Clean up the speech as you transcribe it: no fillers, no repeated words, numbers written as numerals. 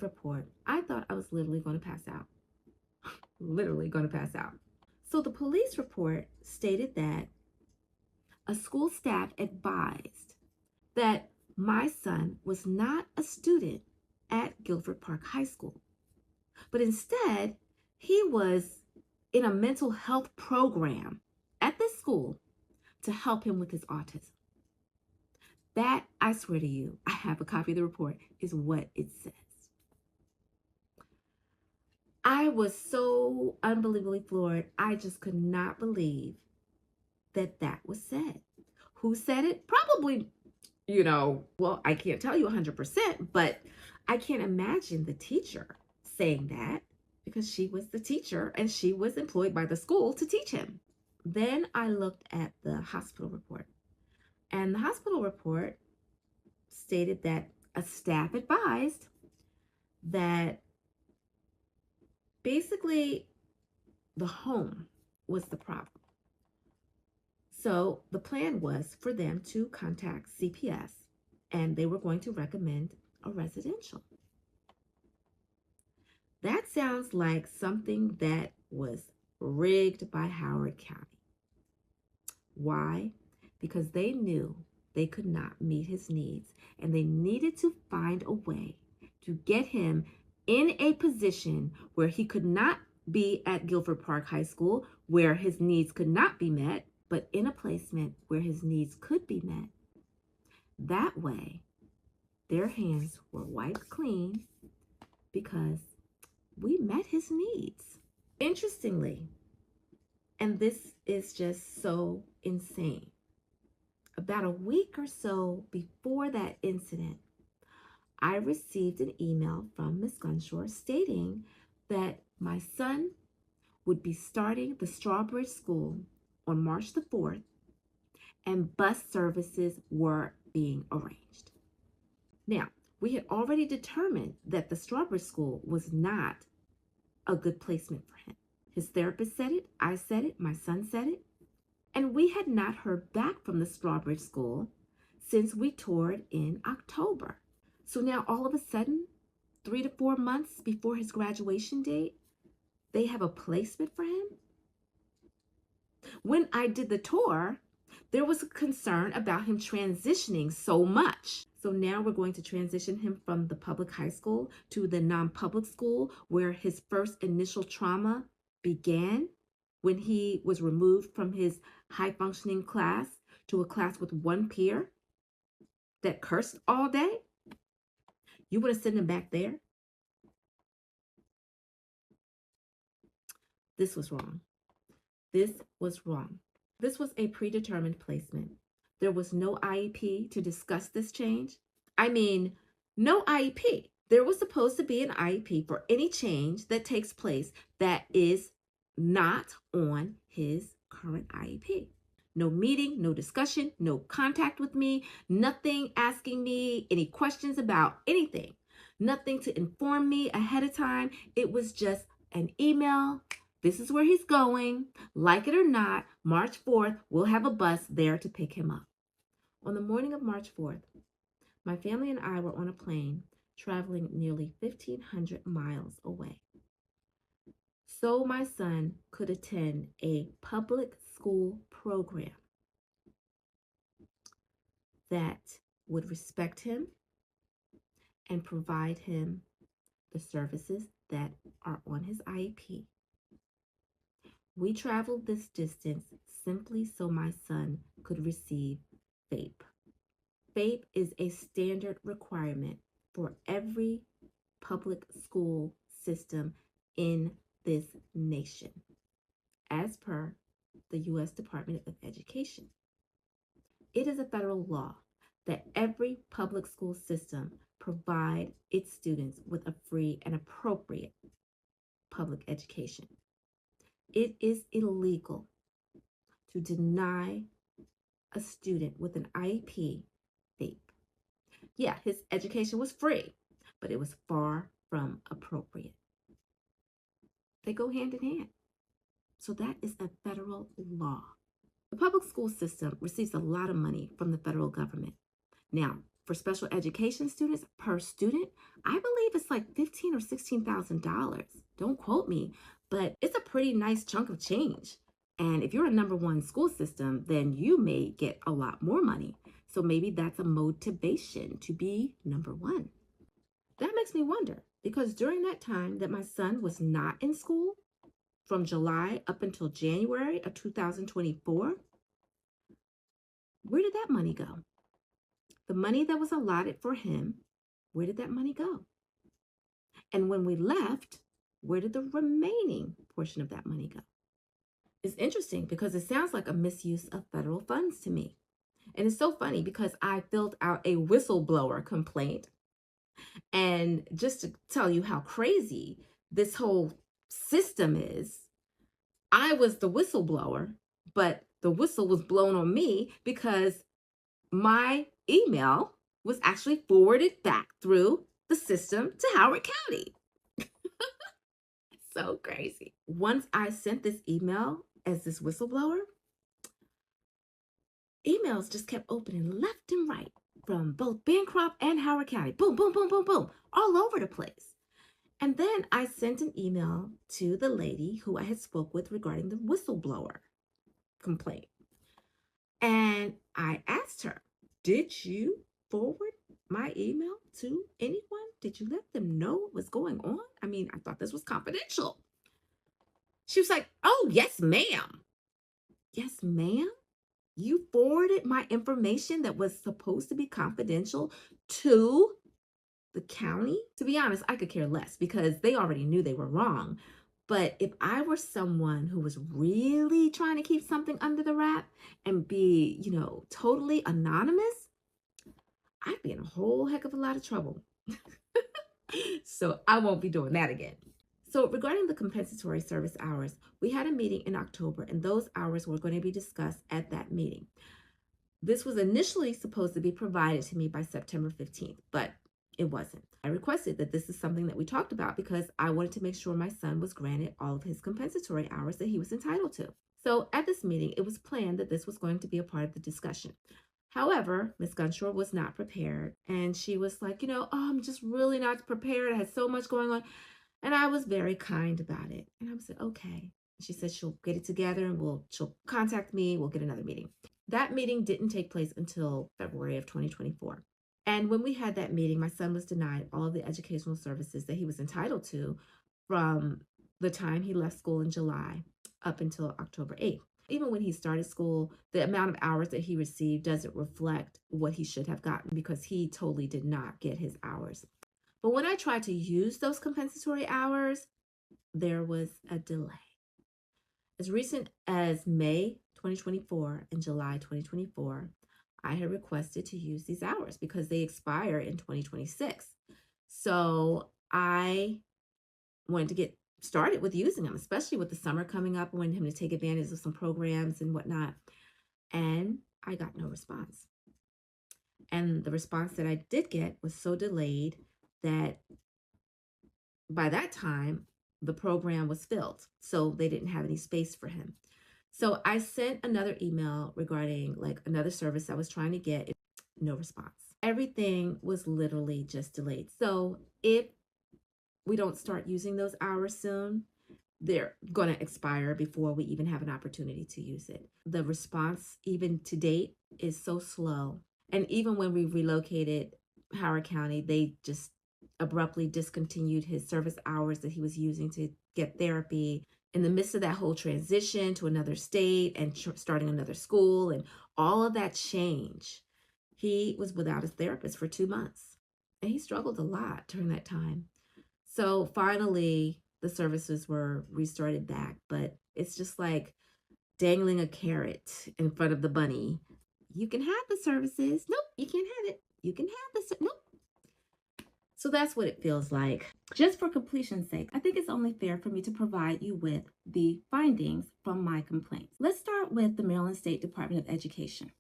report, I thought I was literally going to pass out. Literally going to pass out. So the police report stated that a school staff advised that my son was not a student at Guilford Park High School, but instead he was in a mental health program at this school to help him with his autism. That, I swear to you, I have a copy of the report, is what it says. I was so unbelievably floored. I just could not believe that that was said. Who said it? Probably, well, I can't tell you 100%, but I can't imagine the teacher saying that, because she was the teacher and she was employed by the school to teach him. Then I looked at the hospital report, and the hospital report stated that a staff advised that basically the home was the problem. So the plan was for them to contact CPS, and they were going to recommend a residential. That sounds like something that was rigged by Howard County. Why? Because they knew they could not meet his needs, and they needed to find a way to get him in a position where he could not be at Guilford Park High School, where his needs could not be met, but in a placement where his needs could be met. That way, their hands were wiped clean because we met his needs. Interestingly, and this is just so insane, about a week or so before that incident, I received an email from Ms. Gunshore stating that my son would be starting the Strawbridge School on March the 4th, and bus services were being arranged. Now, we had already determined that the Strawbridge School was not a good placement for him. His therapist said it, I said it, my son said it, and we had not heard back from the Strawbridge School since we toured in October. So now all of a sudden, 3 to 4 months before his graduation date, they have a placement for him? When I did the tour, there was a concern about him transitioning so much. So now we're going to transition him from the public high school to the non-public school, where his first initial trauma began when he was removed from his high-functioning class to a class with one peer that cursed all day. You want to send him back there? This was wrong. This was wrong. This was a predetermined placement. There was no IEP to discuss this change. I mean, no IEP. There was supposed to be an IEP for any change that takes place that is not on his current IEP. No meeting, no discussion, no contact with me, nothing asking me any questions about anything, nothing to inform me ahead of time. It was just an email. This is where he's going. Like it or not, March 4th, we'll have a bus there to pick him up. On the morning of March 4th, my family and I were on a plane traveling nearly 1,500 miles away, so my son could attend a public school program that would respect him and provide him the services that are on his IEP. We traveled this distance simply so my son could receive FAPE. FAPE is a standard requirement for every public school system in this nation, as per the U.S. Department of Education. It is a federal law that every public school system provide its students with a free and appropriate public education. It is illegal to deny a student with an IEP FAPE. Yeah, his education was free, but it was far from appropriate. They go hand in hand. So that is a federal law. The public school system receives a lot of money from the federal government. Now, for special education students per student, I believe it's like $15,000 or $16,000. Don't quote me, but it's a pretty nice chunk of change. And if you're a number one school system, then you may get a lot more money. So maybe that's a motivation to be number one. That makes me wonder, because during that time that my son was not in school, from July up until January of 2024, where did that money go? The money that was allotted for him, where did that money go? And when we left, where did the remaining portion of that money go? It's interesting because it sounds like a misuse of federal funds to me. And it's so funny because I filled out a whistleblower complaint. And just to tell you how crazy this whole system is, I was the whistleblower, but the whistle was blown on me because my email was actually forwarded back through the system to Howard County. So crazy. Once I sent this email as this whistleblower, emails just kept opening left and right from both Bancroft and Howard County. Boom, boom, boom, boom, boom, all over the place. And then I sent an email to the lady who I had spoke with regarding the whistleblower complaint. And I asked her, did you forward my email to anyone? Did you let them know what was going on? I mean, I thought this was confidential. She was like, oh, yes, ma'am. Yes, ma'am. You forwarded my information that was supposed to be confidential to the county? To be honest, I could care less because they already knew they were wrong. But if I were someone who was really trying to keep something under the wrap and be, totally anonymous, I'd be in a whole heck of a lot of trouble. So I won't be doing that again. So regarding the compensatory service hours, we had a meeting in October, and those hours were going to be discussed at that meeting. This was initially supposed to be provided to me by September 15th, but it wasn't. I requested that this is something that we talked about because I wanted to make sure my son was granted all of his compensatory hours that he was entitled to. So at this meeting, it was planned that this was going to be a part of the discussion. However, Ms. Gunshaw was not prepared, and she was like, I'm just really not prepared. I had so much going on. And I was very kind about it. And I said, okay. She said she'll get it together and she'll contact me. We'll get another meeting. That meeting didn't take place until February of 2024. And when we had that meeting, my son was denied all of the educational services that he was entitled to from the time he left school in July up until October 8th. Even when he started school, the amount of hours that he received doesn't reflect what he should have gotten because he totally did not get his hours. But when I tried to use those compensatory hours, there was a delay. As recent as May 2024 and July 2024, I had requested to use these hours because they expire in 2026. So I wanted to get started with using them, especially with the summer coming up. I wanted him to take advantage of some programs and whatnot. And I got no response. And the response that I did get was so delayed that by that time, the program was filled. So they didn't have any space for him. So I sent another email regarding another service I was trying to get. No response. Everything was literally just delayed. So if we don't start using those hours soon, they're going to expire before we even have an opportunity to use it. The response, even to date, is so slow. And even when we relocated Howard County, they just abruptly discontinued his service hours that he was using to get therapy. In the midst of that whole transition to another state and starting another school and all of that change, he was without his therapist for 2 months. And he struggled a lot during that time. So finally, the services were restarted back, but it's just like dangling a carrot in front of the bunny. You can have the services. Nope, you can't have it. You can have the nope. So that's what it feels like. Just for completion's sake, I think it's only fair for me to provide you with the findings from my complaints. Let's start with the Maryland State Department of Education.